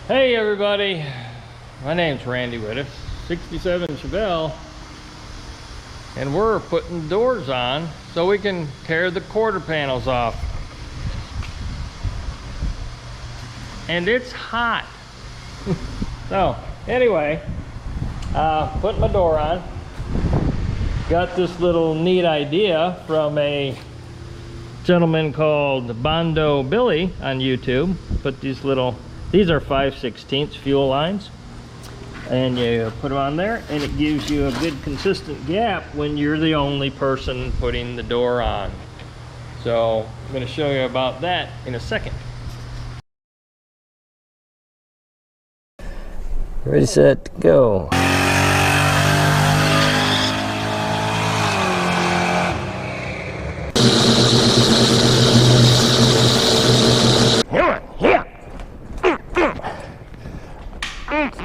Hey everybody, my name's Randy with a 67 Chevelle, and we're putting doors on so we can tear the quarter panels off. And it's hot. So anyway, putting my door on. Got this little neat idea from a gentleman called Bondo Billy on YouTube. Put these are 5/16 fuel lines, and you put them on there, and it gives you a good consistent gap when you're the only person putting the door on. So I'm going to show you about that in a second. Ready, set, go.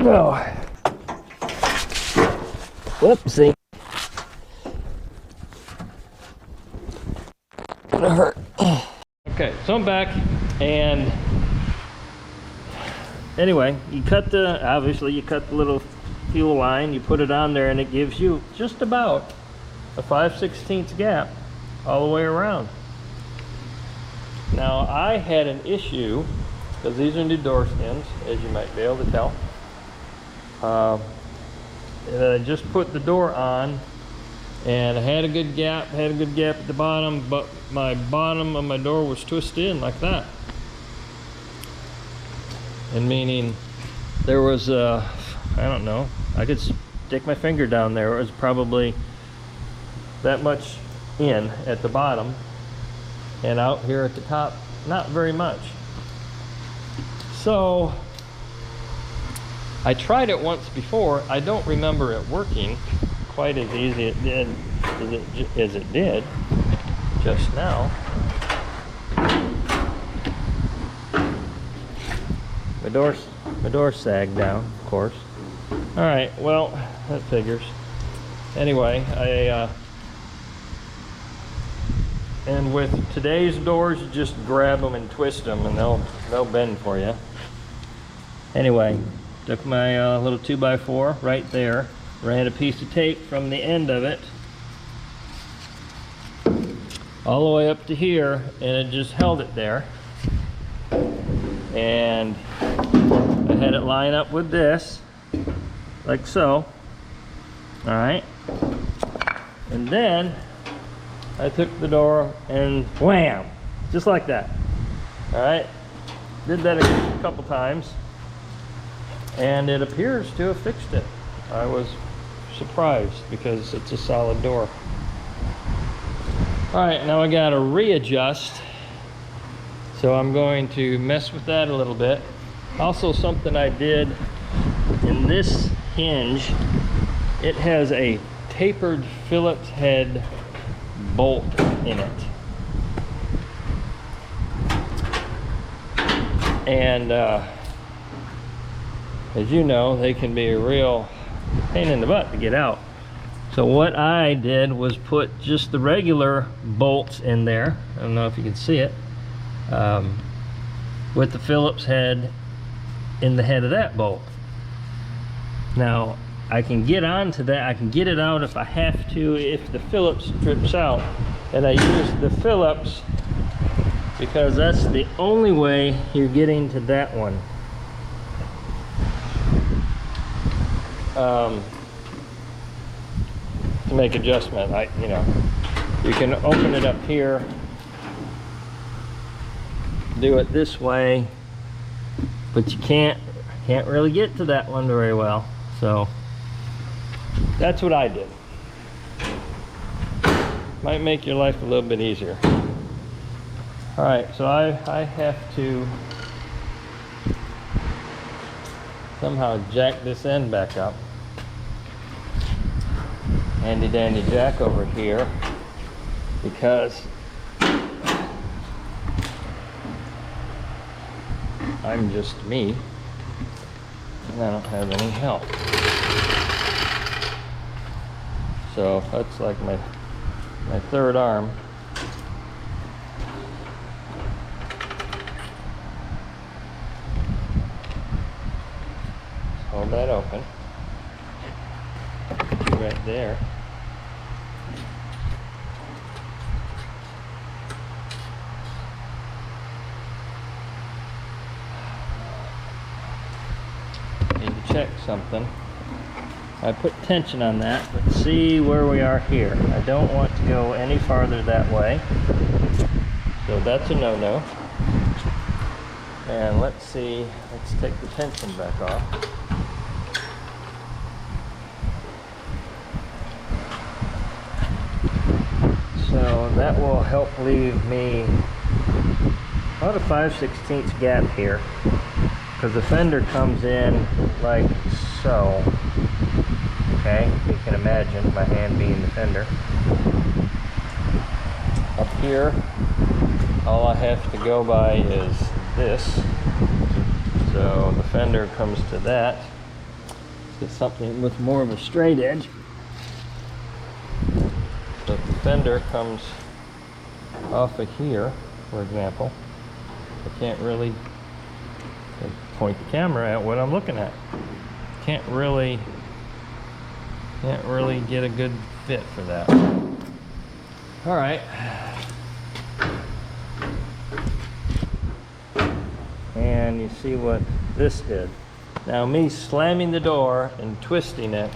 No. Whoopsie. Gonna hurt. Okay, so I'm back, and anyway, obviously you cut the little fuel line, you put it on there, and it gives you just about a 5/16 gap all the way around. Now I had an issue, because these are new door skins, as you might be able to tell. I just put the door on, and I had a good gap at the bottom, but my bottom of my door was twisted in like that. And meaning there was I don't know, I could stick my finger down there. It was probably that much in at the bottom, and out here at the top, not very much. So I tried it once before. I don't remember it working quite as easy as it did just now. My door sagged down, of course. All right, well, that figures. Anyway, and with today's doors, you just grab them and twist them, and they'll bend for you. Anyway, took my little 2x4 right there, ran a piece of tape from the end of it all the way up to here, and it just held it there. And I had it line up with this, like so. All right, and then I took the door and wham, just like that. All right, did that a couple times, and it appears to have fixed it. I was surprised because it's a solid door. All right, now I gotta readjust, so I'm going to mess with that a little bit. Also, something I did in this hinge, it has a tapered Phillips head bolt in it, and as you know, they can be a real pain in the butt to get out. So what I did was put just the regular bolts in there. I don't know if you can see it, with the Phillips head in the head of that bolt. Now I can get onto that, I can get it out if I have to, if the Phillips trips out. And I use the Phillips because that's the only way you're getting to that one. To make adjustment, you can open it up here, do it this way, but you can't really get to that one very well. So that's what I did. Might make your life a little bit easier. All right, so I have to somehow jack this end back up. Handy dandy jack over here, because I'm just me and I don't have any help. So that's like my third arm. hold that open. Right there. Need to check something. I put tension on that, but see where we are here. I don't want to go any farther that way. So that's a no-no. And let's see, let's take the tension back off. So that will help leave me about a 5/16 gap here, because the fender comes in like so. Okay, you can imagine my hand being the fender. Up here, all I have to go by is this. So the fender comes to that. It's something with more of a straight edge. But the fender comes off of here, for example. I can't really point the camera at what I'm looking at. Can't really get a good fit for that. All right. And you see what this did. Now me slamming the door and twisting it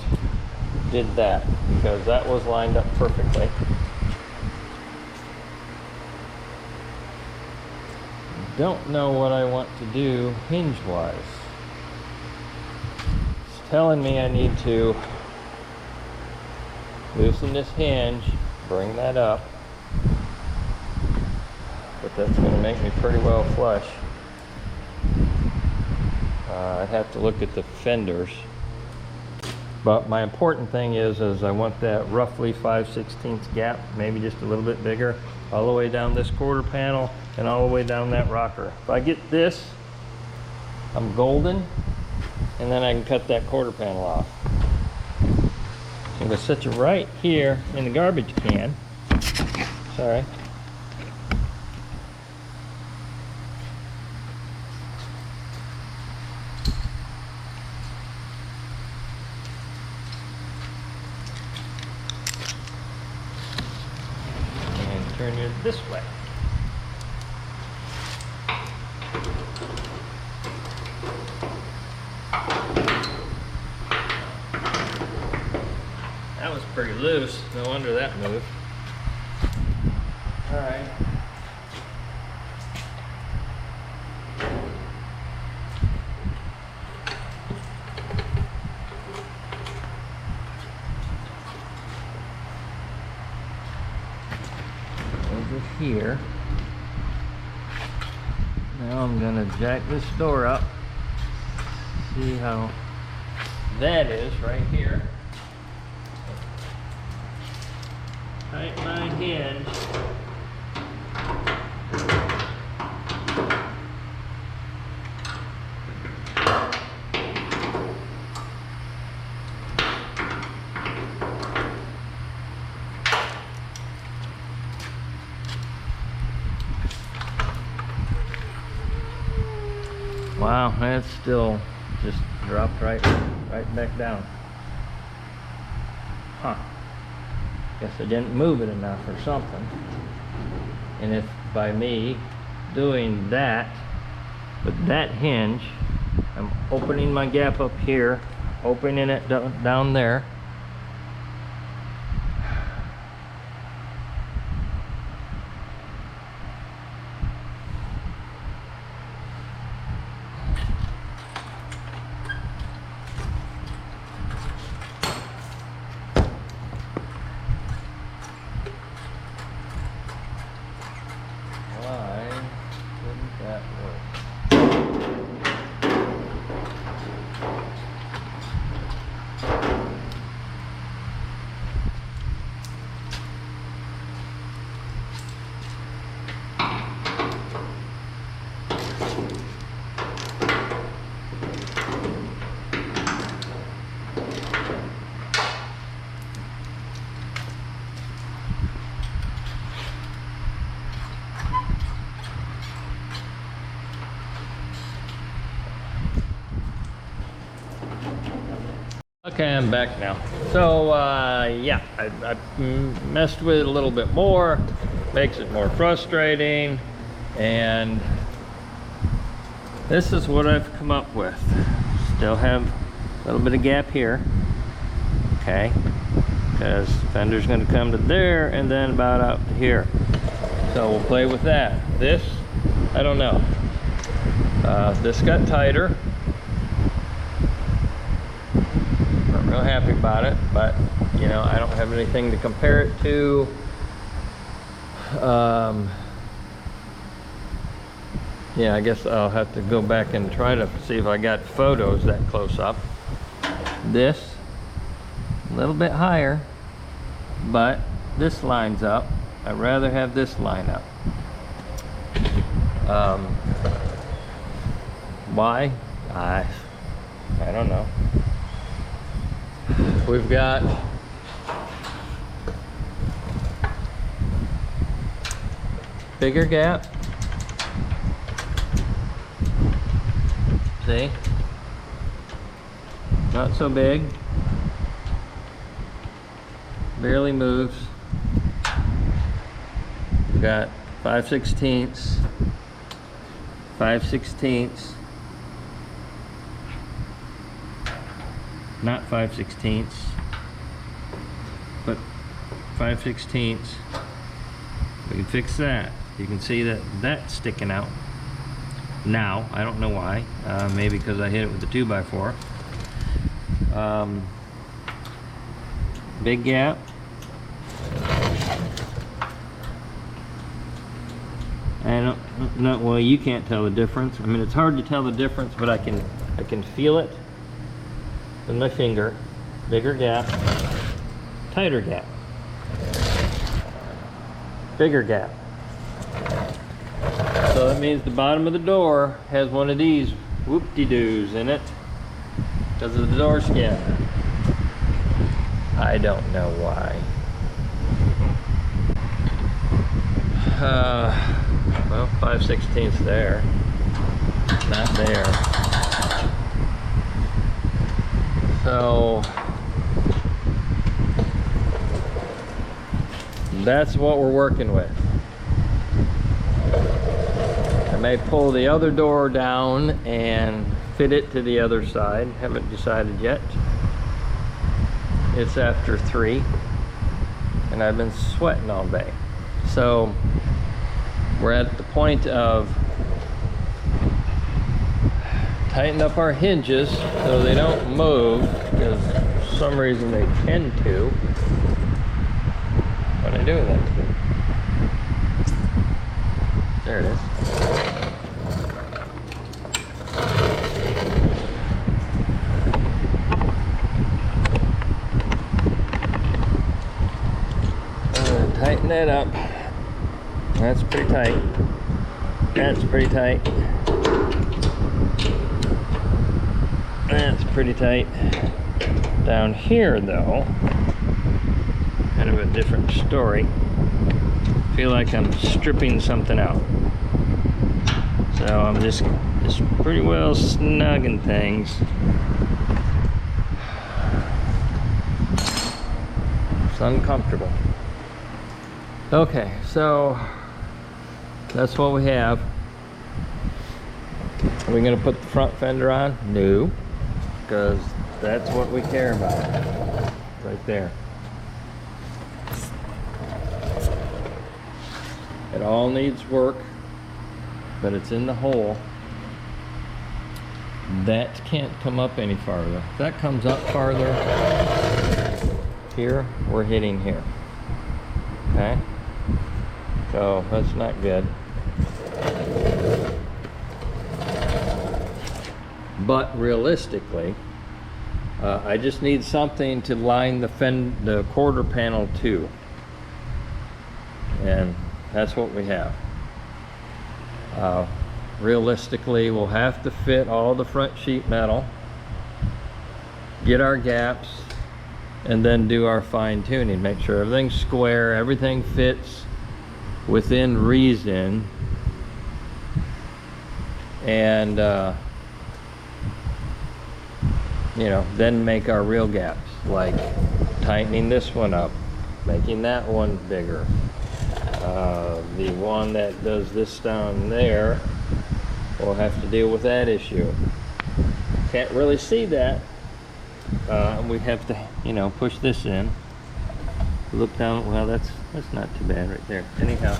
did that, because that was lined up perfectly. Don't know what I want to do hinge wise. It's telling me I need to loosen this hinge, bring that up, but that's going to make me pretty well flush. I'd have to look at the fenders, but my important thing is I want that roughly 5/16 gap, maybe just a little bit bigger, all the way down this quarter panel and all the way down that rocker. If I get this, I'm golden, and then I can cut that quarter panel off. I'm going to set it right here in the garbage can. Sorry. And turn it this way. That was pretty loose. No wonder that moved. All right. Over here. Now I'm gonna jack this door up. See how that is right here. Tighten my hinge. Wow, that's still just dropped right back down. Huh. Guess I didn't move it enough or something. And if by me doing that with that hinge, I'm opening my gap up here, opening it down there. Okay, I'm back now. So yeah, I messed with it a little bit more, makes it more frustrating, and this is what I've come up with. Still have a little bit of gap here, okay, because fender's going to come to there and then about out to here. So we'll play with that. This, I don't know. This got tighter. Not real happy about it, but you know, I don't have anything to compare it to. Yeah, I guess I'll have to go back and try to see if I got photos that close up. This, a little bit higher, but this lines up. I'd rather have this line up. Why? I don't know. We've got bigger gap. See? Not so big. Barely moves. We've got 5/16, 5/16, not 5/16, but 5/16. We can fix that. You can see that that's sticking out now. I don't know why. Maybe because I hit it with the 2x4. Big gap. I don't know. Well, you can't tell the difference. I mean, it's hard to tell the difference, but I can feel it with my finger. Bigger gap, tighter gap, bigger gap. So that means the bottom of the door has one of these whoop-de-doos in it because of the door skin. I don't know why. Well, 5/16 there, not there. So that's what we're working with. I may pull the other door down and fit it to the other side. Haven't decided yet. It's after 3 and I've been sweating all day. So we're at the point of tighten up our hinges so they don't move, because for some reason they tend to. What do I do with that? There it is. Tighten that up. That's pretty tight. That's pretty tight. That's pretty tight. Down here though, kind of a different story. Feel like I'm stripping something out. So I'm just pretty well snugging things. It's uncomfortable. Okay, so that's what we have. Are we gonna put the front fender on? No, because that's what we care about, right there. It all needs work, but it's in the hole. That can't come up any farther. If that comes up farther, here, we're hitting here, okay? So that's not good. But realistically, I just need something to line the quarter panel to, and that's what we have. Realistically, we'll have to fit all the front sheet metal, get our gaps, and then do our fine tuning. Make sure everything's square, everything fits within reason, then make our real gaps, like tightening this one up, making that one bigger. The one that does this down there will have to deal with that issue. Can't really see that. We have to, push this in. Look down. Well, that's not too bad right there. Anyhow,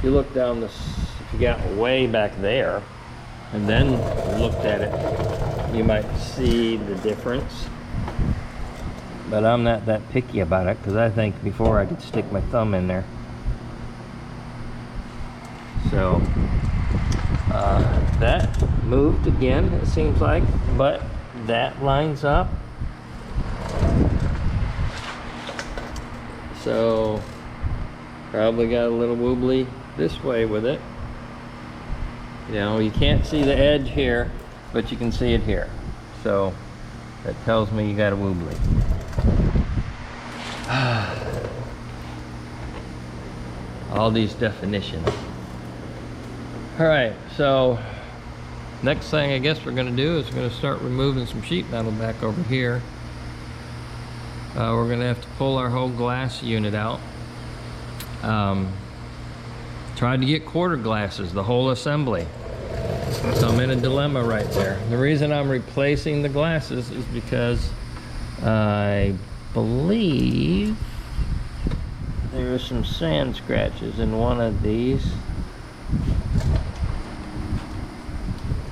you look down this. If you got way back there, and then looked at it, you might see the difference. But I'm not that picky about it, because I think before I could stick my thumb in there. So that moved again, it seems like, but that lines up. So probably got a little wobbly this way with it. You can't see the edge here, but you can see it here. So that tells me you got a wobbly. All these definitions. All right, so next thing I guess we're going to do is we're going to start removing some sheet metal back over here. We're going to have to pull our whole glass unit out. Tried to get quarter glasses, the whole assembly. So I'm in a dilemma right there. The reason I'm replacing the glasses is because I believe there are some sand scratches in one of these.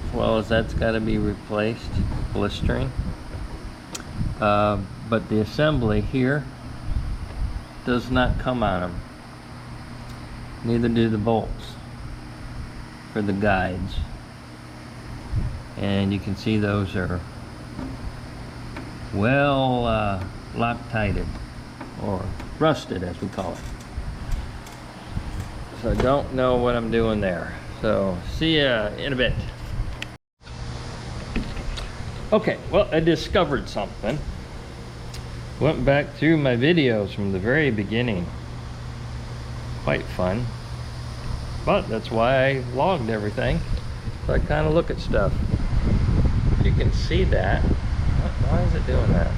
As well as that's got to be replaced, blistering. But the assembly here does not come on them. Neither do the bolts for the guides. And you can see those are well Loctited, or rusted as we call it. So I don't know what I'm doing there. So see ya in a bit. Okay, well, I discovered something. Went back through my videos from the very beginning. Quite fun. But that's why I logged everything. So I kind of look at stuff. You can see that. Why is it doing that?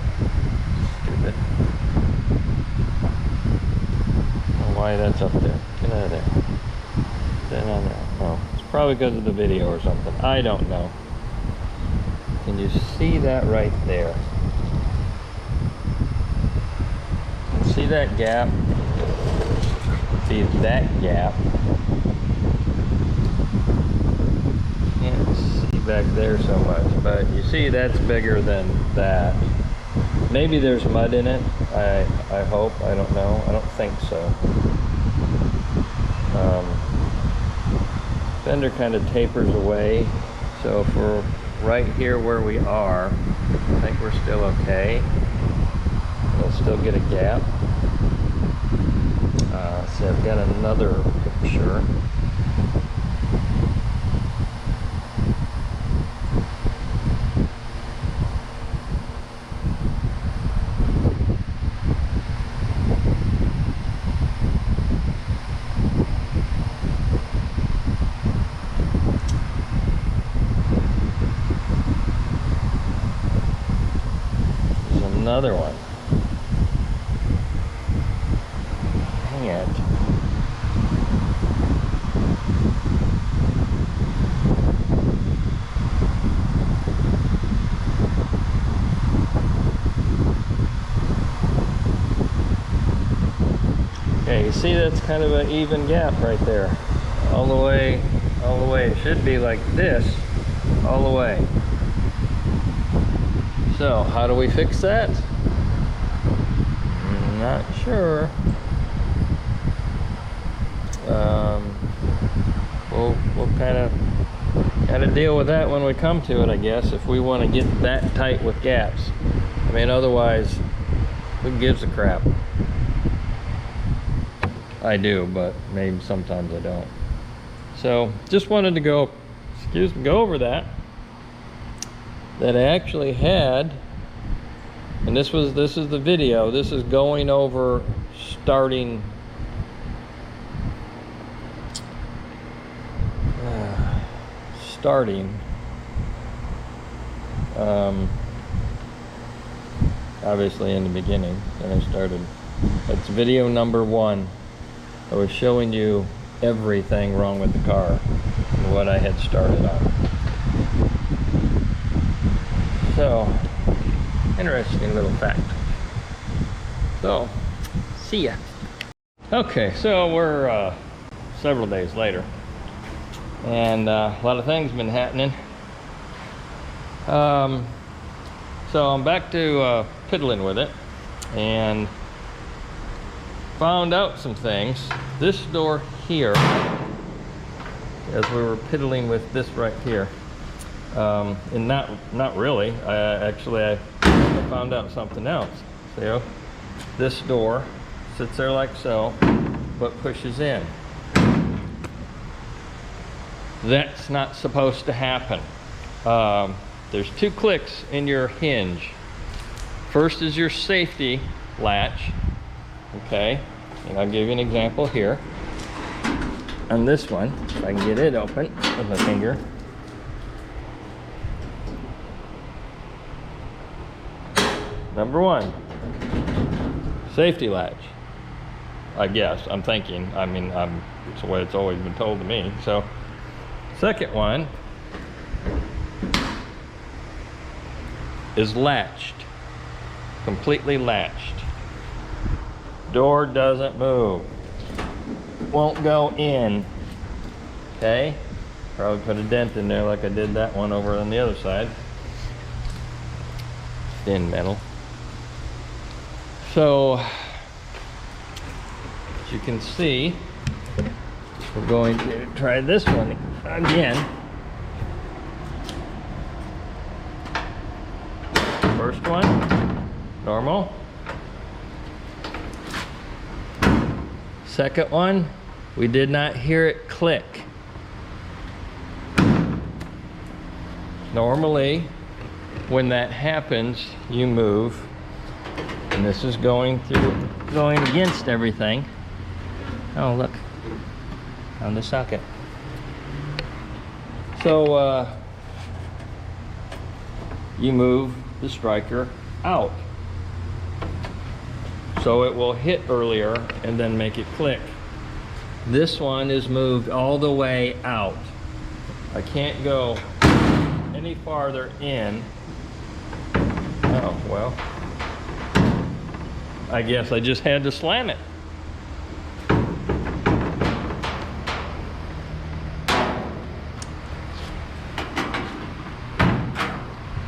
Stupid. I don't know why that's up there. Get out of there. Get on there. Oh, it's probably because of the video or something. I don't know. Can you see that right there? See that gap? See that gap? Can't see back there so much, but you see that's bigger than that. Maybe there's mud in it. I hope. I don't know. I don't think so. Fender kind of tapers away, so for right here where we are, I think we're still okay. We'll still get a gap. So I've got another picture. There's another one. Dang it. Okay, you see that's kind of an even gap right there. All the way. It should be like this, all the way. So, how do we fix that? Not sure. We'll kind of deal with that when we come to it, I guess, if we want to get that tight with gaps. I mean, otherwise, who gives a crap? I do, but maybe sometimes I don't. So just wanted to go over that I actually had, and this is the video. This is going over starting Obviously in the beginning, then I started. That's video number 1. I was showing you everything wrong with the car and what I had started on. So, interesting little fact. So, see ya. Okay, so we're several days later, and a lot of things been happening. So I'm back to piddling with it, and found out some things. This door here, as we were piddling with this right here, and not really. I found out something else. See, this door sits there like so, but pushes in. That's not supposed to happen. There's 2 clicks in your hinge. First is your safety latch, okay? And I'll give you an example here. On this one, if I can get it open with my finger. Number 1, safety latch. I guess, I'm thinking, it's the way it's always been told to me. So, second one is latched, completely latched. Door doesn't move, won't go in, okay? Probably put a dent in there like I did that one over on the other side. Thin metal. So, as you can see, we're going to try this one again. First one, normal. Second one, we did not hear it click. Normally, when that happens, you move, and this is going against everything. Oh, look, on the socket. So, you move the striker out, so it will hit earlier and then make it click. This one is moved all the way out. I can't go any farther in. Oh, well, I guess I just had to slam it.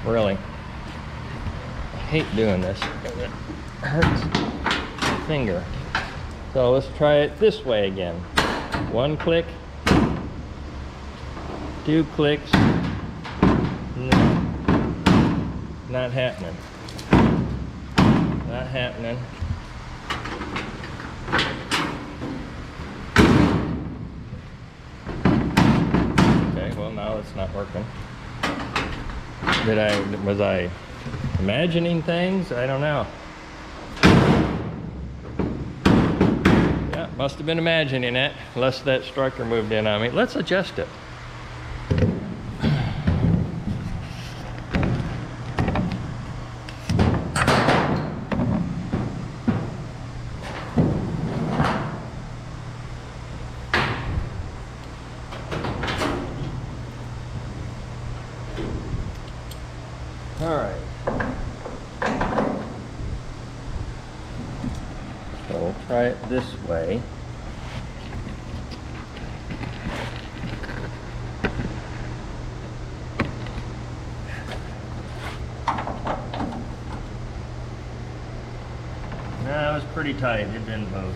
Really, I hate doing this because it hurts my finger. So let's try it this way again. 1 click, 2 clicks. No, not happening. Not happening. Okay, well now it's not working. Was I imagining things? I don't know. Yeah, must have been imagining it, unless that striker moved in on me. Let's adjust it. All right. So we'll try it this way. No, it was pretty tight. It didn't move.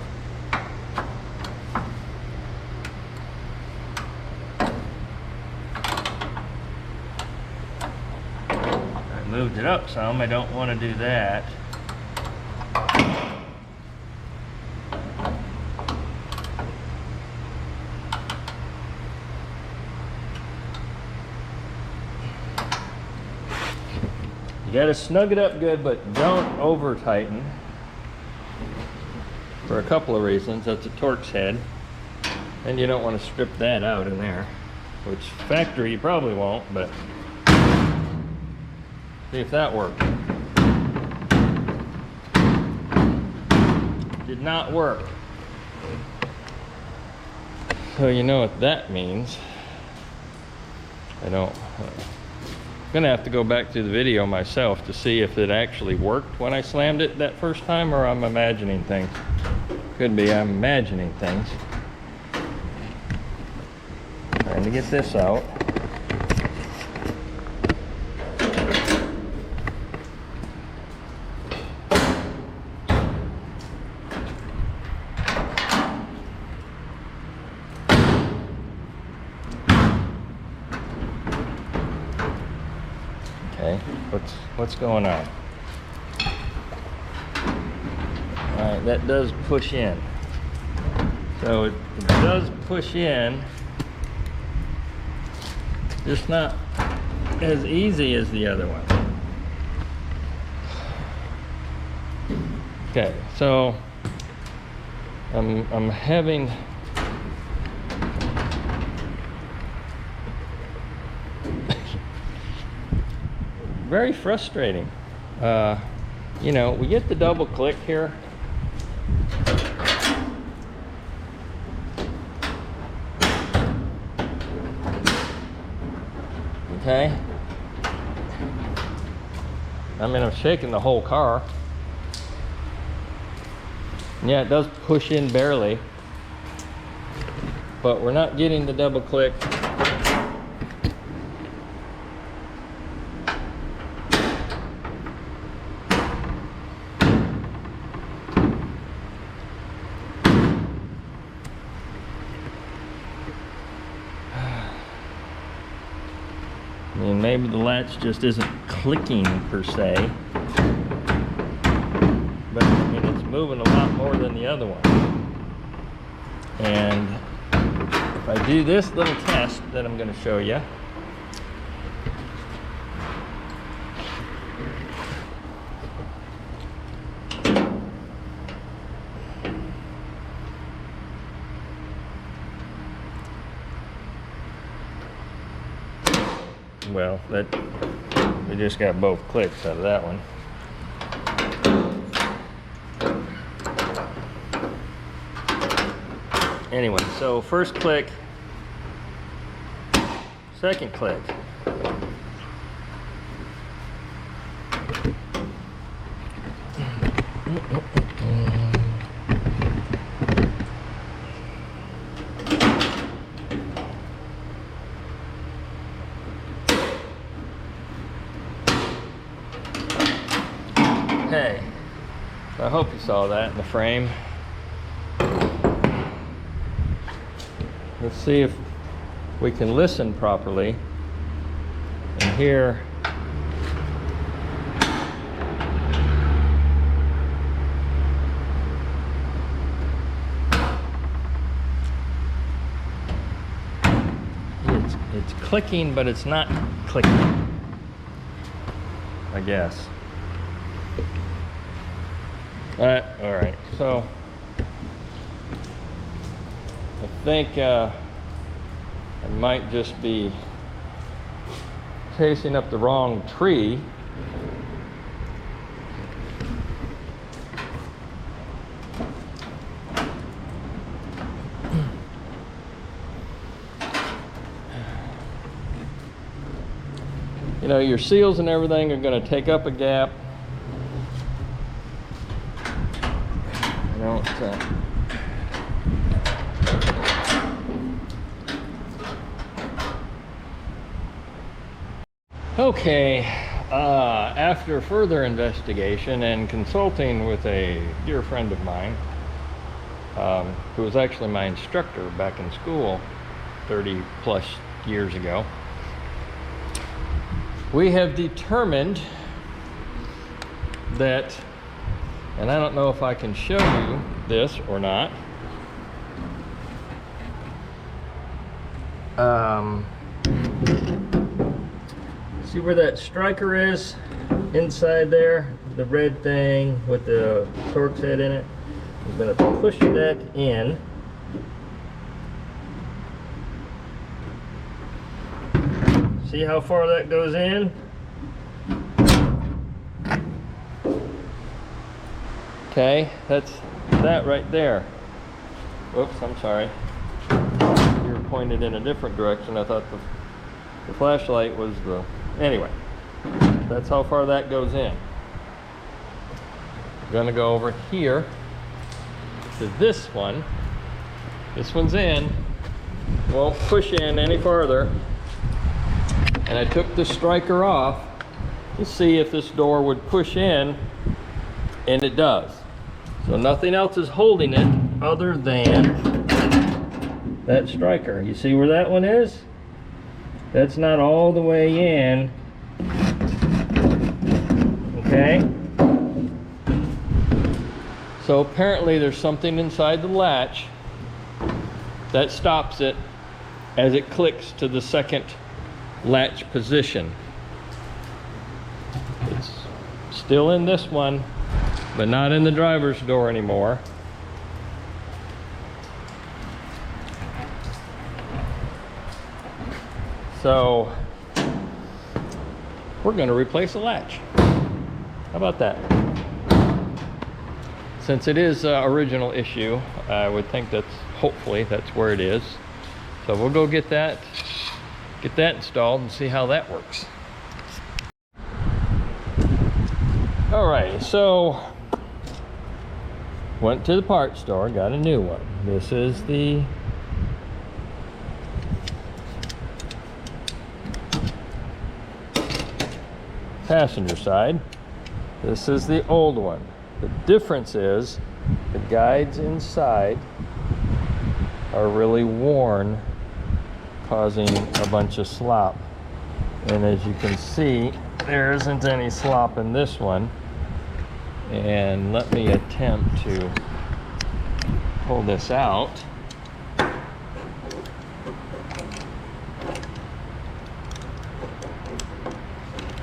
Moved it up some. I don't want to do that. You got to snug it up good, but don't over tighten. For a couple of reasons. That's a Torx head, and you don't want to strip that out in there, which factory you probably won't, but See if that worked. Did not work. So you know what that means. I'm gonna have to go back to the video myself to see if it actually worked when I slammed it that first time, or I'm imagining things. Could be I'm imagining things. Trying to get this out. Okay, what's going on? All right, that does push in. So it does push in, just not as easy as the other one. Okay, so I'm having very frustrating. You know, we get the double click here. Okay. I mean, I'm shaking the whole car. Yeah, it does push in barely, but we're not getting the double click. I mean, maybe the latch just isn't clicking per se, but I mean, it's moving a lot more than the other one. And if I do this little test that I'm going to show you, well, we just got both clicks out of that one. Anyway, so first click, second click. Okay, so I hope you saw that in the frame. Let's see if we can listen properly and hear. It's clicking, but it's not clicking, I guess. All right, so I think I might just be chasing up the wrong tree. You know, your seals and everything are going to take up a gap. Okay, after further investigation and consulting with a dear friend of mine, who was actually my instructor back in school 30 plus years ago, we have determined that, and I don't know if I can show you this or not, see where that striker is inside there, the red thing with the Torx head in it? I'm going to push that in. See how far that goes in? Okay, that's that right there. Whoops, I'm sorry. You were pointed in a different direction. I thought the flashlight was the... Anyway, that's how far that goes in. I'm gonna go over here to this one. This one's in. Won't push in any farther. And I took the striker off to see if this door would push in, and it does. So nothing else is holding it other than that striker. You see where that one is? That's not all the way in. Okay? So apparently there's something inside the latch that stops it as it clicks to the second latch position. It's still in this one, but not in the driver's door anymore. So we're going to replace the latch. How about that? Since it is original issue, I would think hopefully that's where it is. So we'll go get that installed and see how that works. All right, so went to the parts store, got a new one. This is the passenger side. This is the old one. The difference is the guides inside are really worn, causing a bunch of slop. And as you can see, there isn't any slop in this one. And let me attempt to pull this out.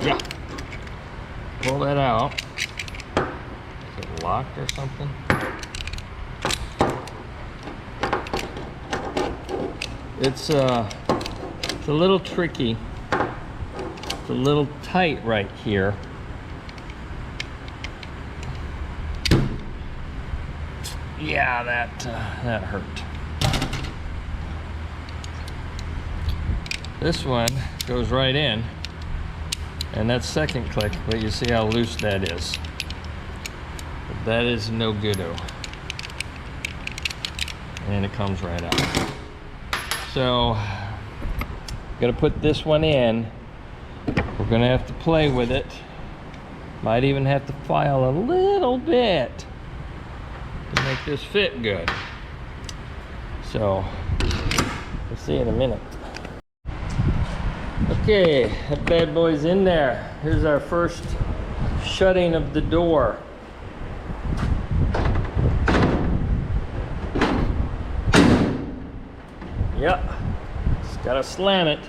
Yeah. Pull that out. Is it locked or something? It's a little tricky. It's a little tight right here. Yeah, that hurt. This one goes right in, and that's second click, but you see how loose that is. But that is no good-o. And it comes right out. So, gonna put this one in. We're gonna have to play with it. Might even have to file a little bit to make this fit good. So, we'll see in a minute. Okay, that bad boy's in there. Here's our first shutting of the door. Yep, just gotta slam it.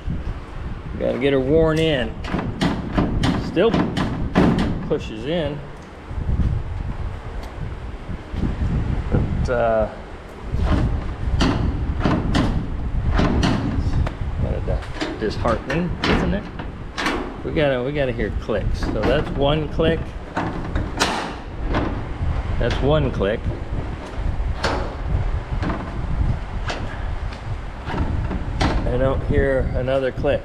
Gotta get her worn in. Still pushes in. But disheartening, isn't it? We gotta hear clicks. So that's one click. That's one click. I don't hear another click.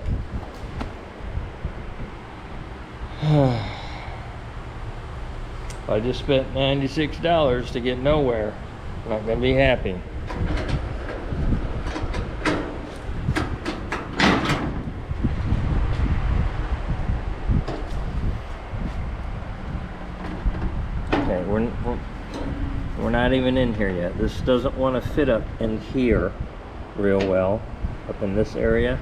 I just spent $96 to get nowhere. I'm not gonna be happy. Okay, we're not even in here yet. This doesn't want to fit up in here real well, up in this area.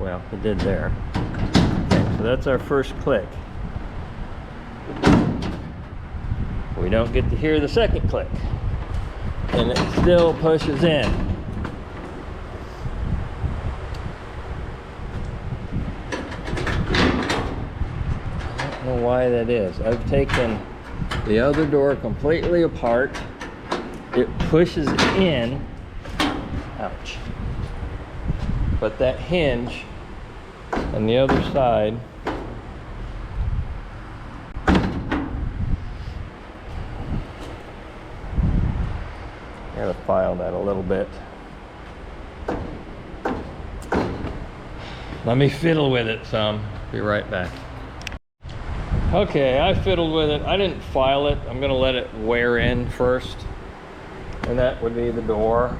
Well, it did there. Okay, so that's our first click. We don't get to hear the second click, and it still pushes in. I don't know why that is. I've taken the other door completely apart. It pushes in. Ouch. But that hinge on the other side gotta file that a little bit. Let me fiddle with it some. Be right back. Okay, I fiddled with it. I didn't file it. I'm gonna let it wear in first. And that would be the door.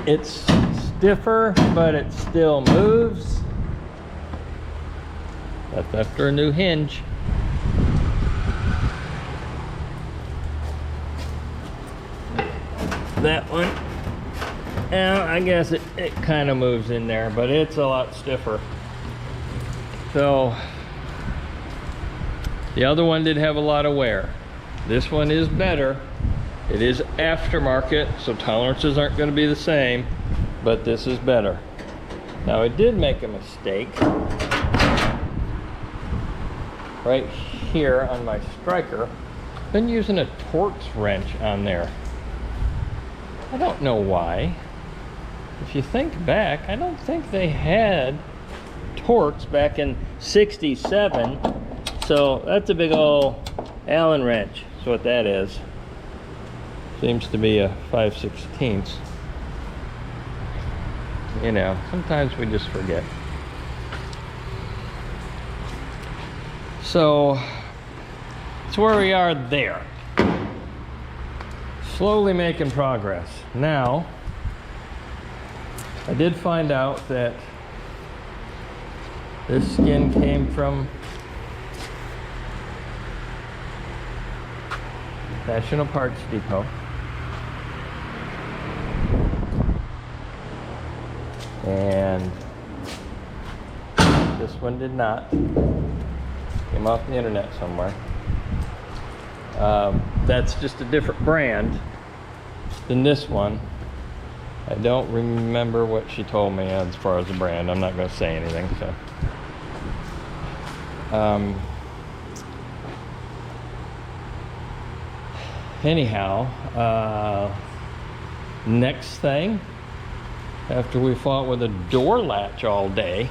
It's stiffer, but it still moves. That's after a new hinge. That one, I guess it kind of moves in there, but it's a lot stiffer. So the other one did have a lot of wear. This one is better. It is aftermarket, so tolerances aren't going to be the same, but this is better. Now I did make a mistake right here on my striker. Been using a Torx wrench on there. I don't know why. If you think back, I don't think they had Torx back in '67. So that's a big old Allen wrench. That's what that is. Seems to be a 5/16. You know, sometimes we just forget. So that's where we are there. Slowly making progress. Now, I did find out that this skin came from National Parts Depot. And this one did not. Came off the internet somewhere. That's just a different brand than this one. I don't remember what she told me as far as the brand. I'm not going to say anything. So, anyhow, next thing, after we fought with a door latch all day,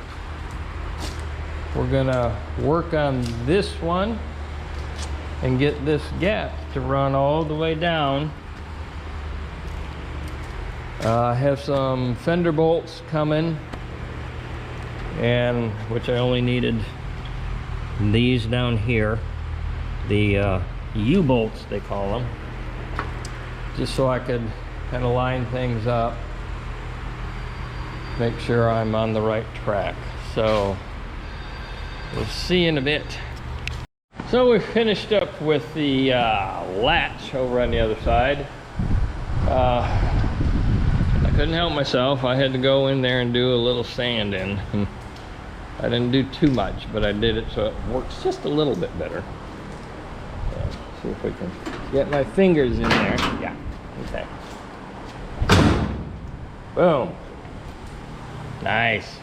we're gonna work on this one and get this gap to run all the way down. I have some fender bolts coming, and which I only needed these down here, the U-bolts they call them, just so I could kind of line things up, make sure I'm on the right track. So we'll see in a bit. So we finished up with the latch over on the other side. I couldn't help myself. I had to go in there and do a little sanding. I didn't do too much, but I did it so it works just a little bit better. See if we can get my fingers in there. Yeah, okay. Boom. Nice.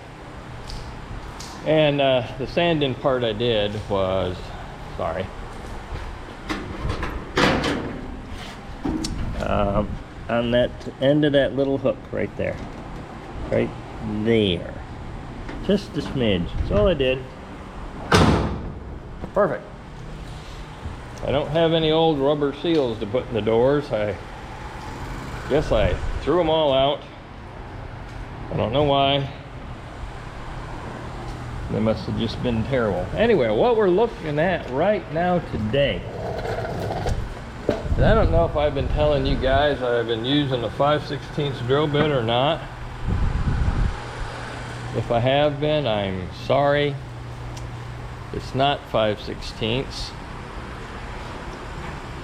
And the sanding part I did was, sorry, on that end of that little hook right there. Right there. Just a smidge. That's all I did. Perfect. I don't have any old rubber seals to put in the doors. I guess I threw them all out. I don't know why. They must have just been terrible. Anyway, what we're looking at right now today, and I don't know if I've been telling you guys I've been using a 5/16 drill bit or not. If I have been, I'm sorry. It's not 5/16.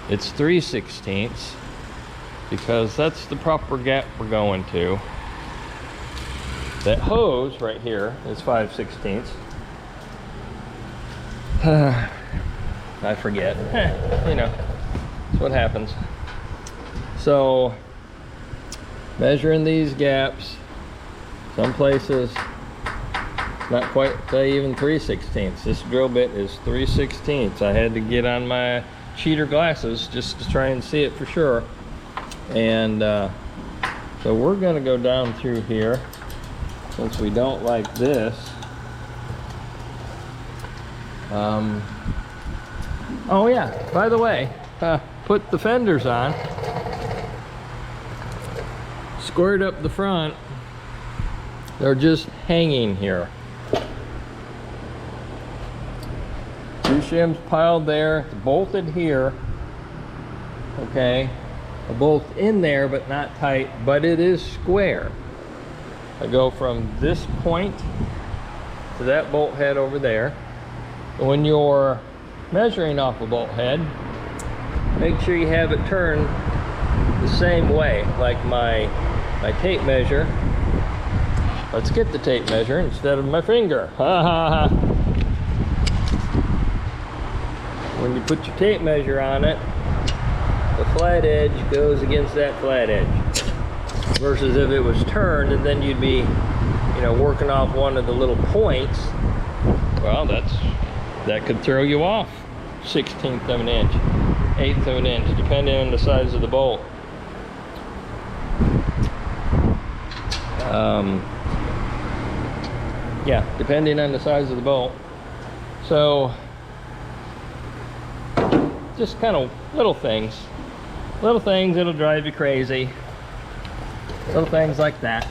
It's 3/16, because that's the proper gap we're going to. That hose right here is 5/16. I forget. You know, that's what happens. So, measuring these gaps, some places not quite even 3/16. This drill bit is 3/16. I had to get on my cheater glasses just to try and see it for sure. And so we're going to go down through here, since we don't like this. Oh yeah, by the way, put the fenders on. squared up the front. They're just hanging here. 2 shims piled there, it's bolted here. Okay, a bolt in there but not tight, but it is square. I go from this point to that bolt head over there. When you're measuring off a bolt head, make sure you have it turned the same way, like my tape measure. Let's get the tape measure instead of my finger. Ha ha ha. When you put your tape measure on it, the flat edge goes against that flat edge. Versus if it was turned and then you'd be, you know, working off one of the little points, well, that could throw you off 1/16 of an inch, 1/8 of an inch, depending on the size of the bolt. Yeah, depending on the size of the bolt. So just kind of little things that'll drive you crazy, little things like that.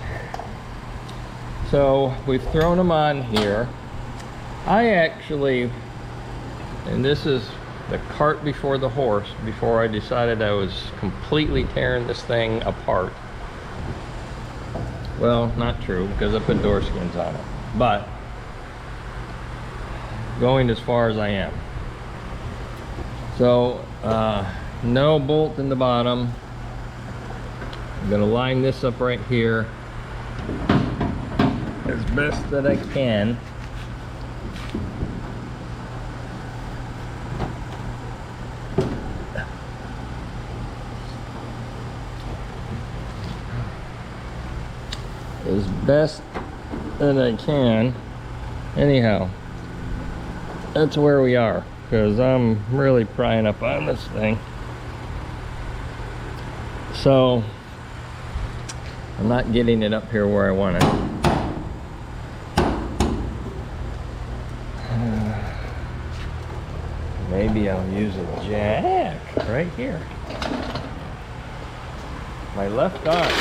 So we've thrown them on here. I actually, and this is the cart before the horse, before I decided I was completely tearing this thing apart. Well, not true, because I put door skins on it, but going as far as I am. So no bolt in the bottom. I'm gonna line this up right here as best that I can. As best that I can. Anyhow, that's where we are, because I'm really prying up on this thing. So I'm not getting it up here where I want it. Maybe I'll use a jack right here. My left arm.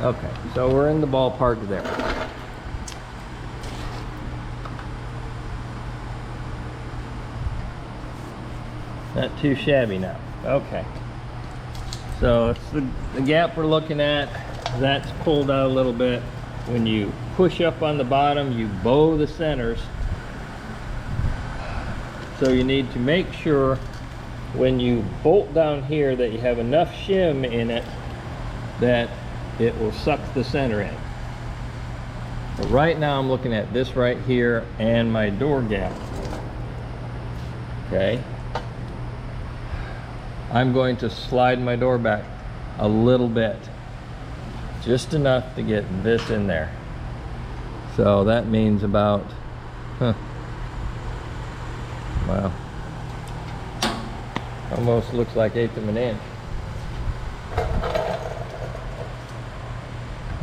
Okay, so we're in the ballpark there. Not too shabby now. Okay. So it's the gap we're looking at. That's pulled out a little bit. When you push up on the bottom, you bow the centers. So you need to make sure when you bolt down here that you have enough shim in it that it will suck the center in. But right now I'm looking at this right here and my door gap. Okay. I'm going to slide my door back a little bit, just enough to get this in there. So that means about, well, almost looks like 1/8 of an inch.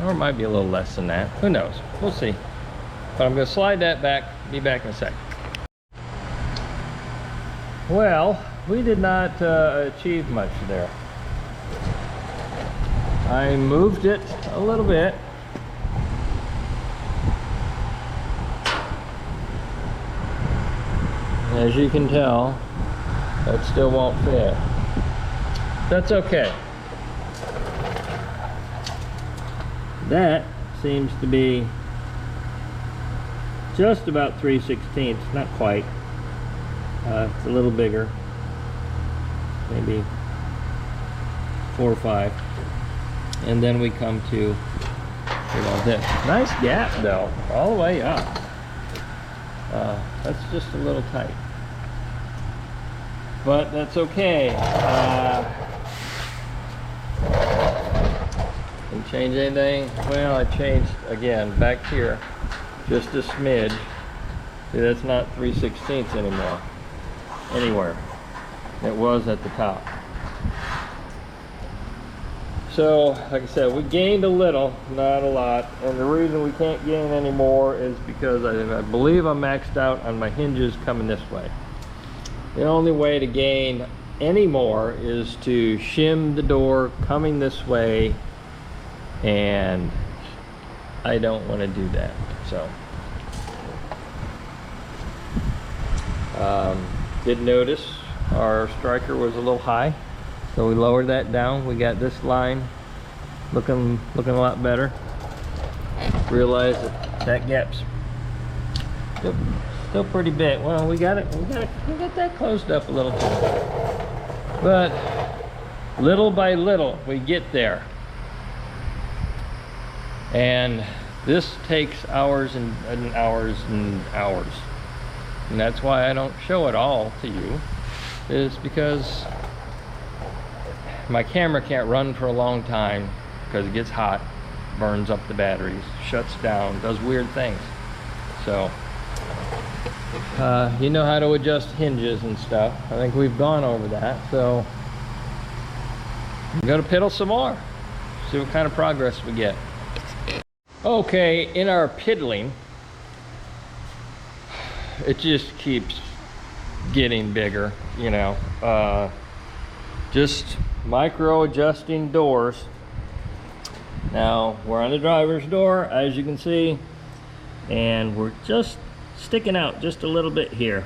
Or it might be a little less than that. Who knows? We'll see. But I'm going to slide that back. Be back in a sec. Well, we did not achieve much there. I moved it a little bit. As you can tell, that still won't fit. That's okay. That seems to be just about 3/16, not quite. It's a little bigger, maybe 4 or 5. And then we come to, you know, this nice gap though, all the way up. That's just a little tight, but that's okay. Didn't change anything. Well, I changed again back here just a smidge. See, that's not 3/16 anymore. Anywhere. It was at the top. So, like I said, we gained a little, not a lot. And the reason we can't gain any more is because I believe I'm maxed out on my hinges coming this way. The only way to gain any more is to shim the door coming this way, and I don't want to do that. So, did notice our striker was a little high, so we lowered that down. We got this line looking a lot better. Realize that gap's still pretty big. Well, we got that closed up a little too. But little by little we get there. And this takes hours and hours and hours. And that's why I don't show it all to you, is because my camera can't run for a long time because it gets hot, burns up the batteries, shuts down, does weird things. So you know how to adjust hinges and stuff. I think we've gone over that. So I'm gonna piddle some more, see what kind of progress we get. Okay, in our piddling, it just keeps getting bigger, you know. Just micro adjusting doors. Now we're on the driver's door, as you can see, and we're just sticking out just a little bit here.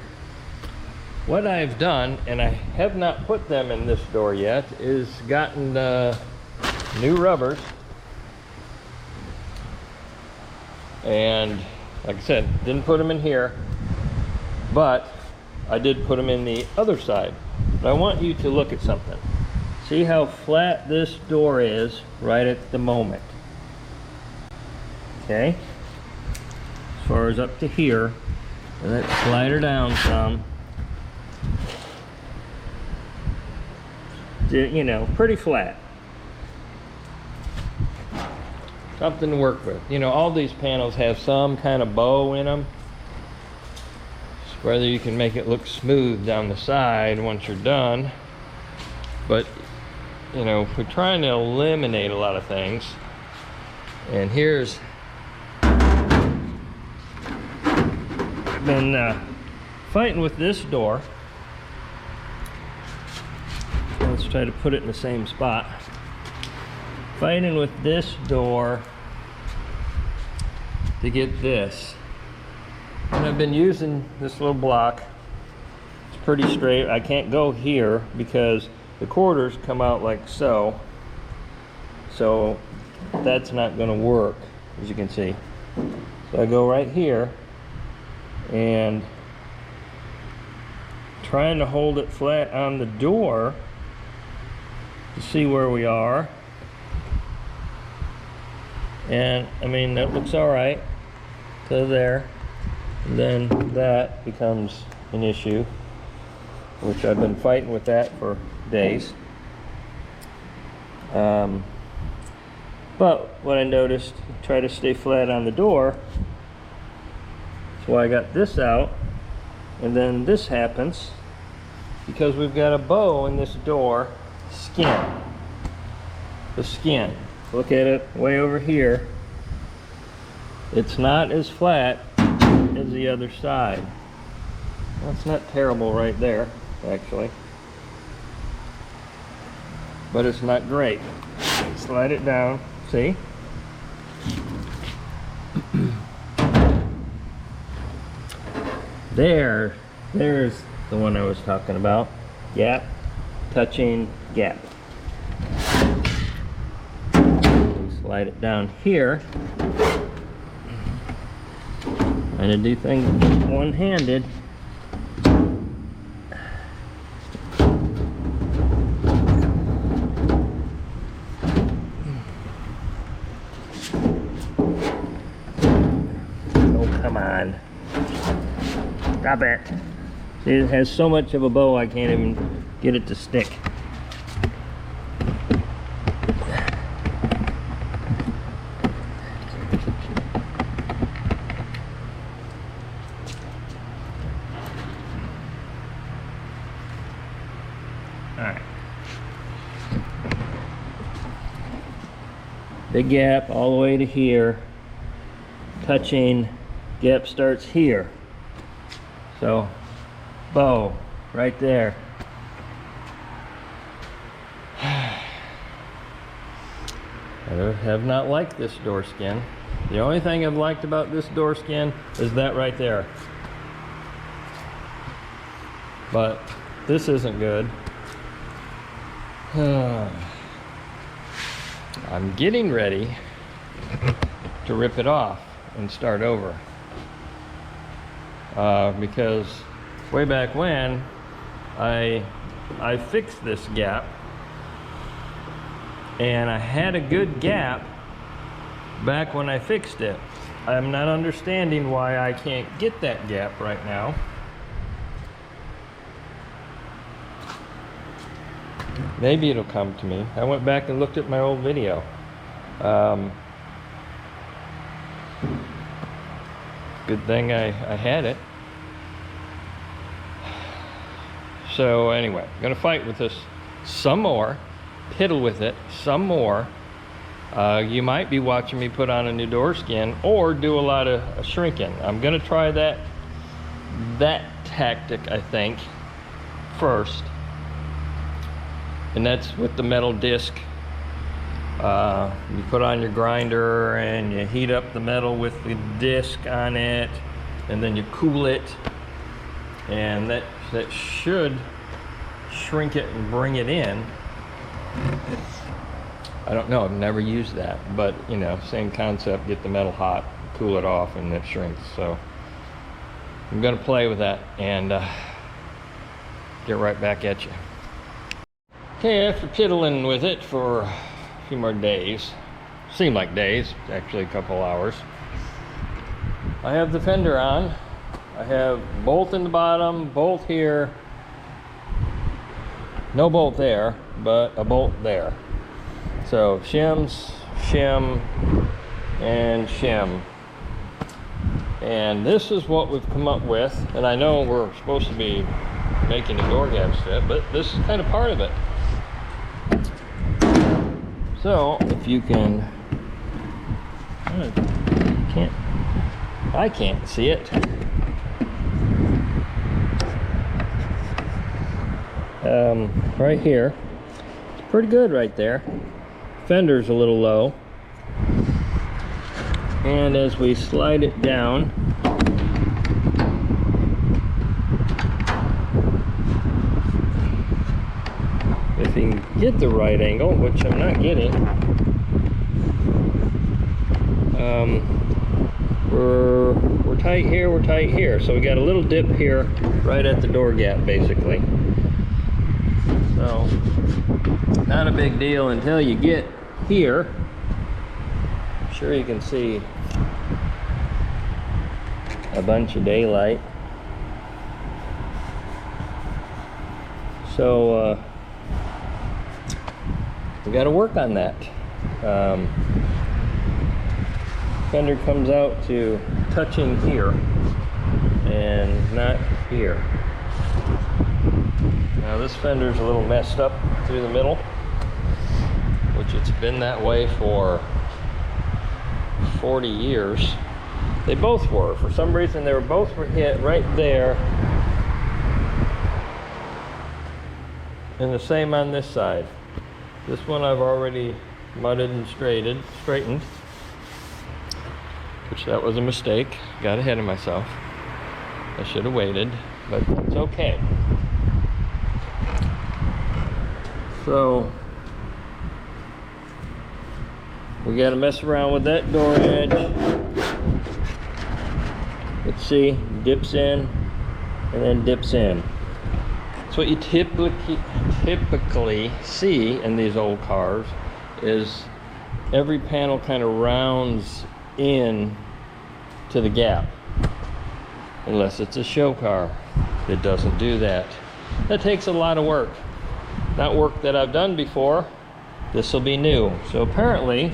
What I've done, and I have not put them in this door yet, is gotten new rubbers. And like I said, didn't put them in here, but I did put them in the other side. But I want you to look at something. See how flat this door is right at the moment. Okay, as far as up to here, let's slide her down some. You know, pretty flat. Something to work with. You know, all these panels have some kind of bow in them. Whether you can make it look smooth down the side once you're done. But, you know, we're trying to eliminate a lot of things. And here's, I've been fighting with this door. Let's try to put it in the same spot. Fighting with this door to get this. And I've been using this little block. It's pretty straight. I can't go here because the quarters come out like so. So that's not going to work, as you can see. So I go right here and trying to hold it flat on the door to see where we are. And I mean, that looks all right to there. And then that becomes an issue, which I've been fighting with that for days. But what I noticed, try to stay flat on the door. That's why I got this out. And then this happens because we've got a bow in this door skin. The skin. Look at it way over here. It's not as flat as the other side. Well, it's not terrible right there, actually. But it's not great. Slide it down, see? There's the one I was talking about. Gap, touching, gap. Slide it down here. Trying to do things one-handed. Oh, come on. Stop it. It has so much of a bow I can't even get it to stick. big gap all the way to here, touching, gap starts here. So, bow, right there. I have not liked this door skin. The only thing I've liked about this door skin is that right there. But this isn't good. I'm getting ready to rip it off and start over. Because way back when I fixed this gap, and I had a good gap back when I fixed it. I'm not understanding why I can't get that gap right now. Maybe it'll come to me. I went back and looked at my old video. Good thing I had it. So anyway, I'm gonna fight with this some more, piddle with it some more. You might be watching me put on a new door skin or do a lot of shrinking. I'm gonna try that tactic, I think, first. And that's with the metal disc. You put on your grinder and you heat up the metal with the disc on it, and then you cool it, and that should shrink it and bring it in. I don't know, I've never used that, but you know, same concept. Get the metal hot, cool it off, and it shrinks. So I'm gonna play with that and get right back at you. Okay, after piddling with it for a few more days, seemed like days, actually a couple hours, I have the fender on. I have bolt in the bottom, bolt here, no bolt there, but a bolt there. So shims, shim, and shim. And this is what we've come up with. And I know we're supposed to be making the door gaps fit, but this is kind of part of it. So if you can, I can't see it. Right here, it's pretty good right there. Fender's a little low. And as we slide it down, if you can get the right angle, which I'm not getting, we're tight here, we're tight here. So we got a little dip here right at the door gap, basically. So not a big deal until you get here. I'm sure you can see a bunch of daylight. So we got to work on that. Fender comes out to touching here and not here. Now this fender's a little messed up through the middle, which it's been that way for 40 years. They both were. For some reason, they were both hit right there. And the same on this side. This one I've already mudded and straightened, which that was a mistake. Got ahead of myself. I should have waited, but it's okay. So we got to mess around with that door edge. Let's see, dips in and then dips in. So what you typically see in these old cars is every panel kind of rounds in to the gap, unless it's a show car. It doesn't do that. That takes a lot of work. Not work that I've done before. This will be new. So apparently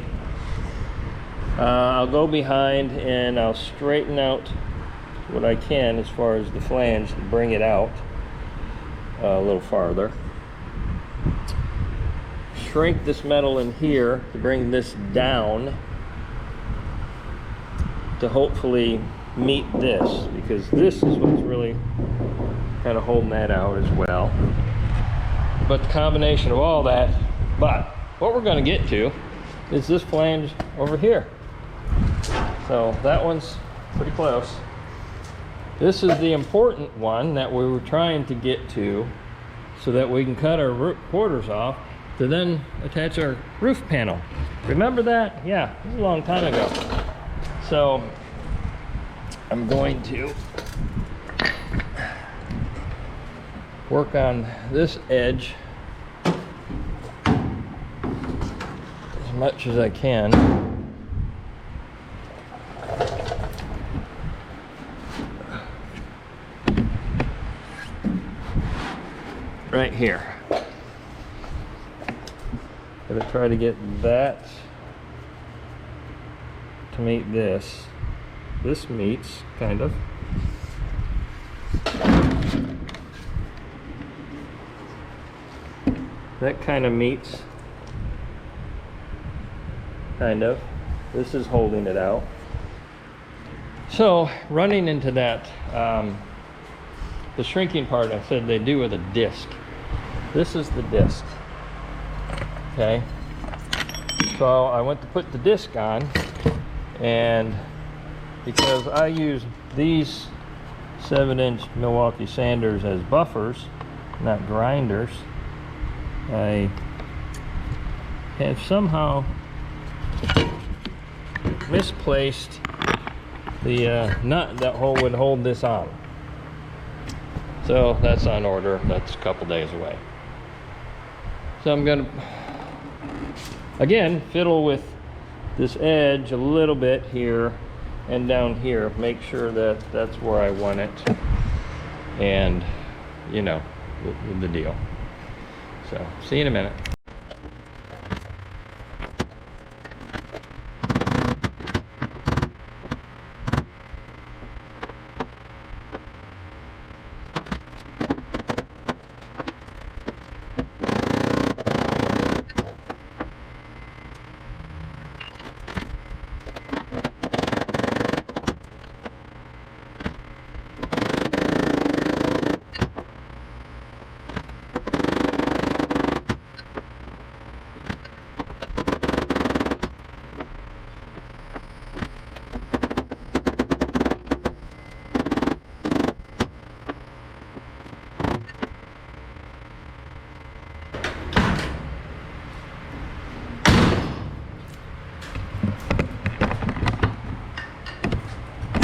I'll go behind and I'll straighten out what I can as far as the flange to bring it out a little farther. shrink this metal in here to bring this down to hopefully meet this, because this is what's really kind of holding that out as well. But the combination of all that, but what we're going to get to is this flange over here. So that one's pretty close. This is the important one that we were trying to get to so that we can cut our quarters off to then attach our roof panel. Remember that? Yeah, this is a long time ago. So I'm going to work on this edge as much as I can. Right here. Gonna try to get that to meet this. This meets, kind of. That kind of meets, kind of. This is holding it out. So, running into that, the shrinking part I said they do with a disc. This is the disc. Okay. So I went to put the disc on, and because I use these 7-inch Milwaukee sanders as buffers, not grinders, I have somehow misplaced the nut that would hold this on. So that's on order. That's a couple days away. So I'm gonna again fiddle with this edge a little bit here and down here, make sure that that's where I want it, and you know, the deal. So see you in a minute.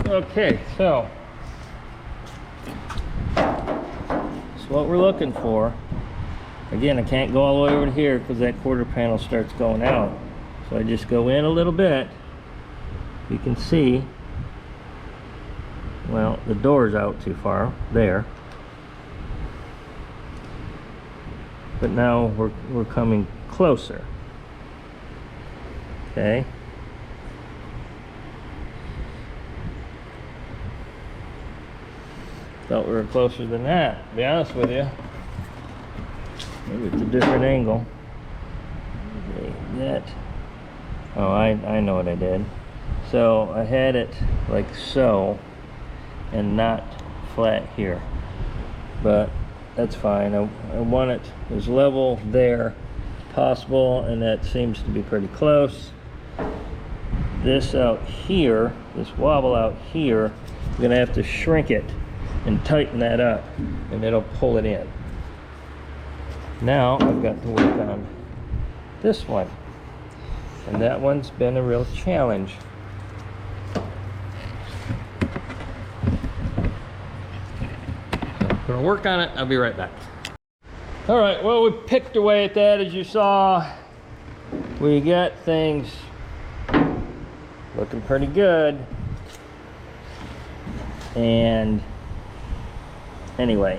Okay, so that's what we're looking for. Again, I can't go all the way over to here because that quarter panel starts going out. So I just go in a little bit. You can see, well, the door's out too far there. But now we're coming closer. Okay. Thought we were closer than that, to be honest with you. Maybe it's a different angle. Okay, that. Oh, I know what I did. So I had it like so, and not flat here. But that's fine. I want it as level there as possible, and that seems to be pretty close. This out here, this wobble out here, I'm gonna have to shrink it and tighten that up, and it'll pull it in. Now I've got to work on this one, and that one's been a real challenge. So I'm gonna work on it. I'll be right back. All right, well, we picked away at that, as you saw. We got things looking pretty good, and anyway,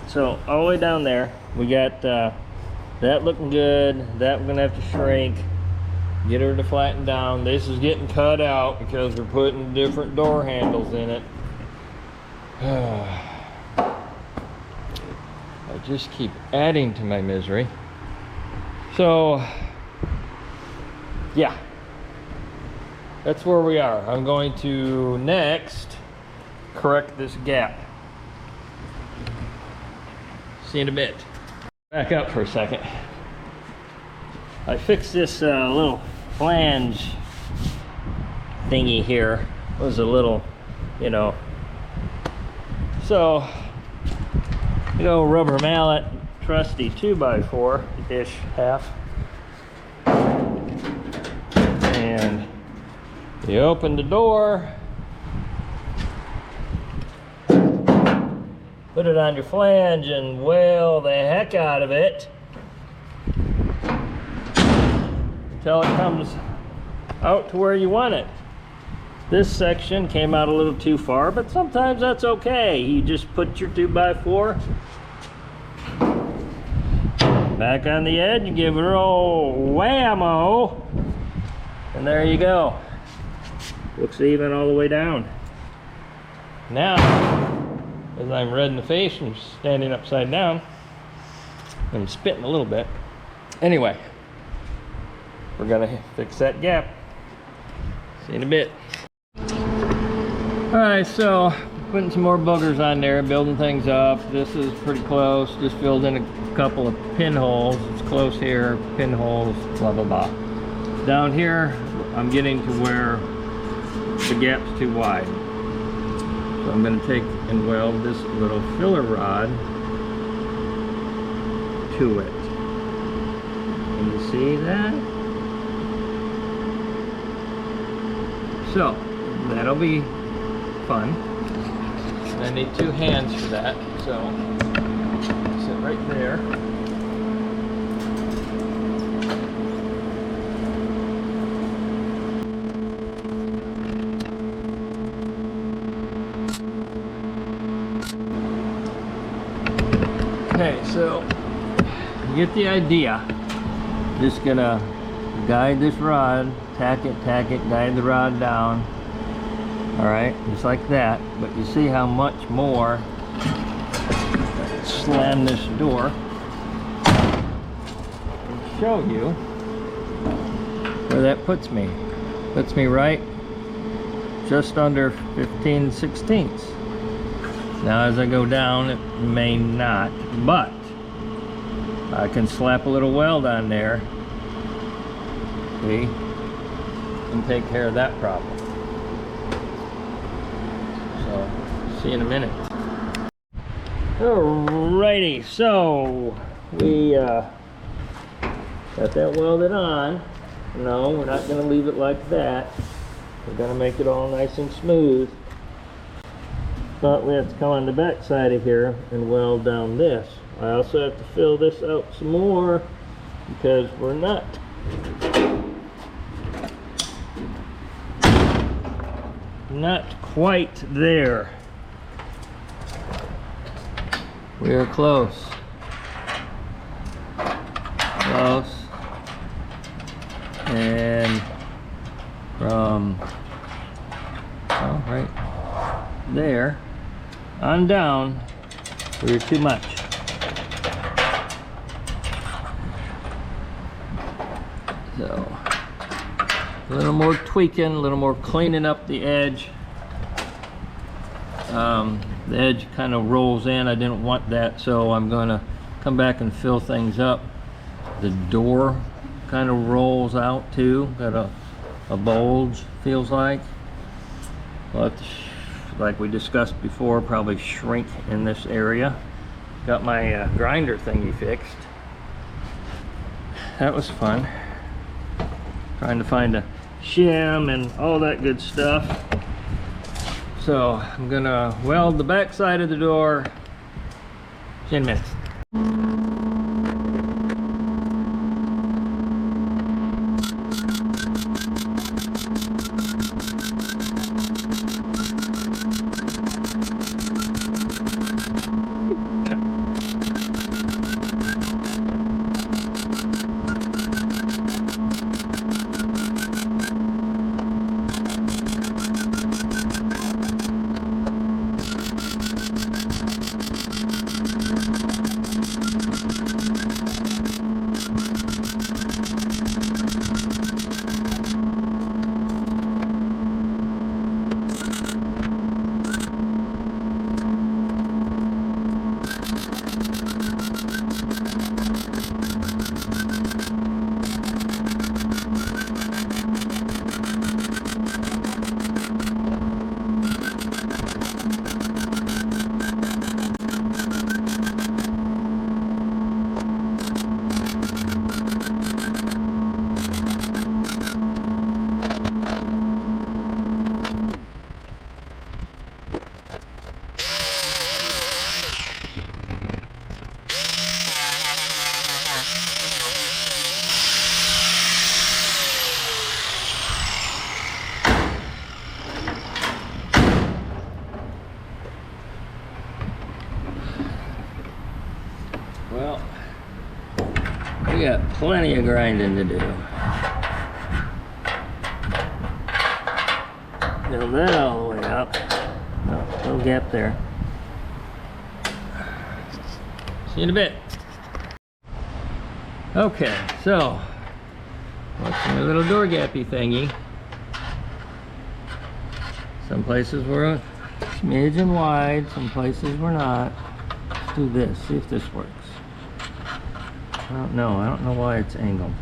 so all the way down there, we got that looking good. That we're gonna have to shrink, get her to flatten down. This is getting cut out because we're putting different door handles in it. I just keep adding to my misery. So yeah, that's where we are. I'm going to next correct this gap. See you in a bit. Back up for a second. I fixed this little flange thingy here. It was a little, you know. So, you know, rubber mallet, trusty 2x4-ish half. And you open the door, put it on your flange and weld the heck out of it until it comes out to where you want it. This section came out a little too far, but sometimes that's okay. You just put your 2x4 back on the edge and give it a roll whammo, and there you go. Looks even all the way down. Now, as I'm red in the face and standing upside down, I'm spitting a little bit. Anyway, we're gonna fix that gap. See you in a bit. All right, so putting some more boogers on there, building things up. This is pretty close. Just filled in a couple of pinholes. It's close here, pinholes, blah, blah, blah. Down here, I'm getting to where the gap's too wide. So I'm going to take and weld this little filler rod to it. Can you see that? So that'll be fun. I need 2 hands for that, so sit right there. Okay, so you get the idea. Just gonna guide this rod, tack it, guide the rod down. All right, just like that. But you see how much more. Slam this door and show you where that puts me. Puts me right just under 15/16. Now as I go down, it may not, but I can slap a little weld on there, see, and take care of that problem. So, see you in a minute. Alrighty, so we got that welded on. No, we're not going to leave it like that. We're going to make it all nice and smooth. But we have to come on the back side of here and weld down this. I also have to fill this out some more because we're not quite there. We are close. Close. And from right there on down, we're too much. So a little more tweaking, a little more cleaning up the edge. The edge kind of rolls in. I didn't want that, so I'm going to come back and fill things up. The door kind of rolls out too. Got a bulge, feels like. We'll have to, like we discussed before, probably shrink in this area. Got my grinder thingy fixed. That was fun. Trying to find a shim and all that good stuff. So I'm gonna weld the back side of the door. 10 minutes. Well, we got plenty of grinding to do. Build that all the way up. Oh, little gap there. See you in a bit. Okay, so what's my little door gappy thingy? Some places were smidgen wide, some places were not. Let's do this, see if this works. I don't know why it's angled.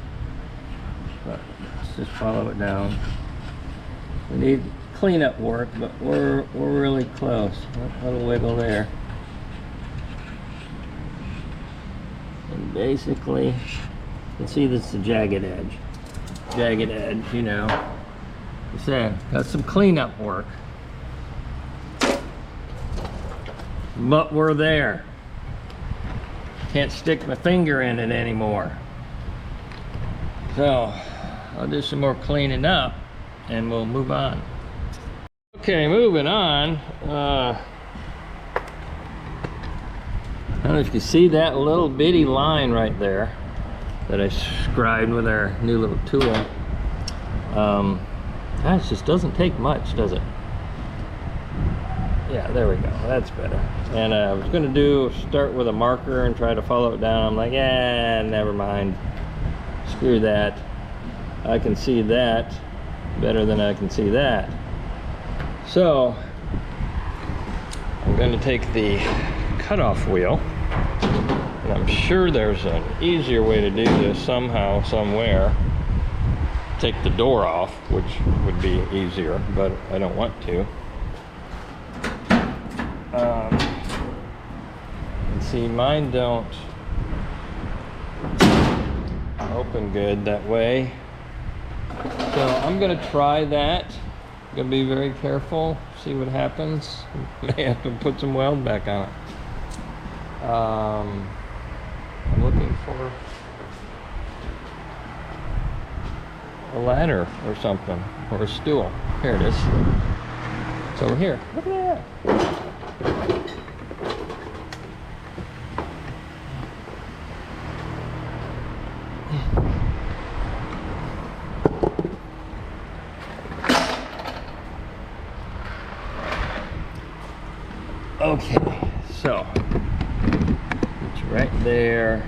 But let's just follow it down. We need cleanup work, but we're really close. A little wiggle there. And basically, you can see this is a jagged edge. Jagged edge, you know. Like I said, got some cleanup work. But we're there. Can't stick my finger in it anymore. So, I'll do some more cleaning up and we'll move on. Okay, moving on. I don't know if you can see that little bitty line right there that I scribed with our new little tool. That just doesn't take much, does it? Yeah, there we go. That's better. And I was going to start with a marker and try to follow it down. I'm like, never mind. Screw that. I can see that better than I can see that. So, I'm going to take the cutoff wheel. And I'm sure there's an easier way to do this somehow, somewhere. Take the door off, which would be easier, but I don't want to. And see, mine don't open good that way. So I'm gonna try that. I'm gonna be very careful, see what happens. May have to put some weld back on it. I'm looking for a ladder or something, or a stool. Here it is. It's over here. Look at that. Okay, so it's right there.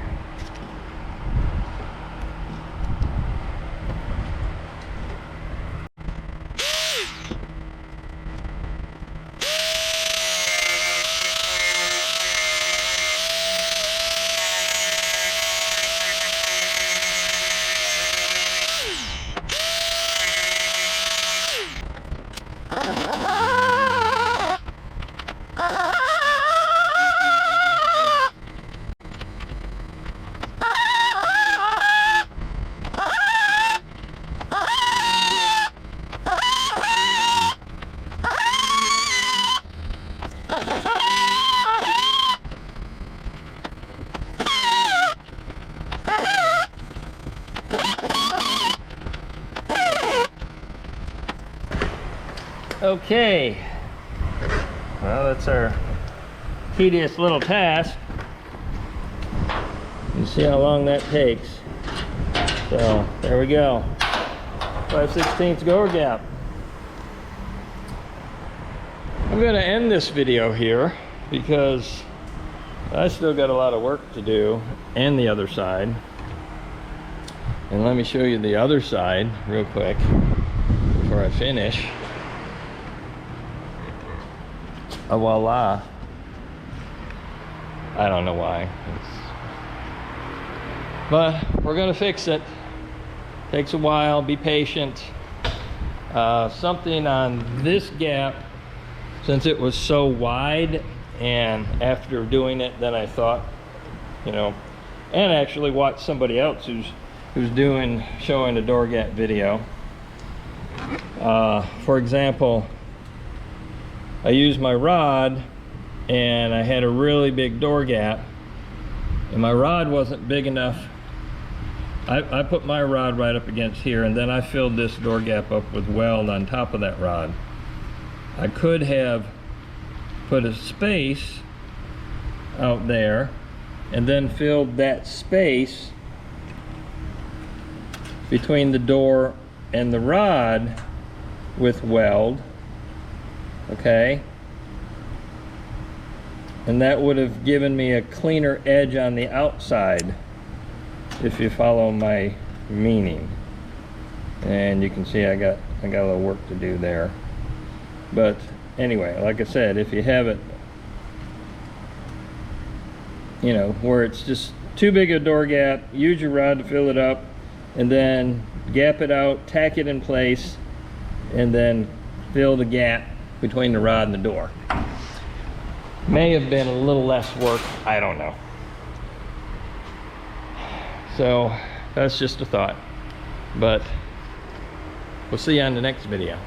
Okay, well, that's our tedious little task. You see how long that takes. So there we go, 5/16 gore gap. I'm going to end this video here because I still got a lot of work to do, and the other side. And let me show you the other side real quick before I finish. Voila. I don't know why. But we're gonna fix it. Takes a while, be patient. Something on this gap, since it was so wide, and after doing it, then I thought, you know, and actually watched somebody else who's showing a door gap video. For example, I used my rod and I had a really big door gap, and my rod wasn't big enough. I put my rod right up against here, and then I filled this door gap up with weld on top of that rod. I could have put a space out there and then filled that space between the door and the rod with weld, okay? And that would have given me a cleaner edge on the outside, if you follow my meaning. And you can see I got a little work to do there. But anyway, like I said, if you have it, you know, where it's just too big a door gap, use your rod to fill it up, and then gap it out, tack it in place, and then fill the gap between the rod and the door. May have been a little less work, I don't know. So that's just a thought, but we'll see you on the next video.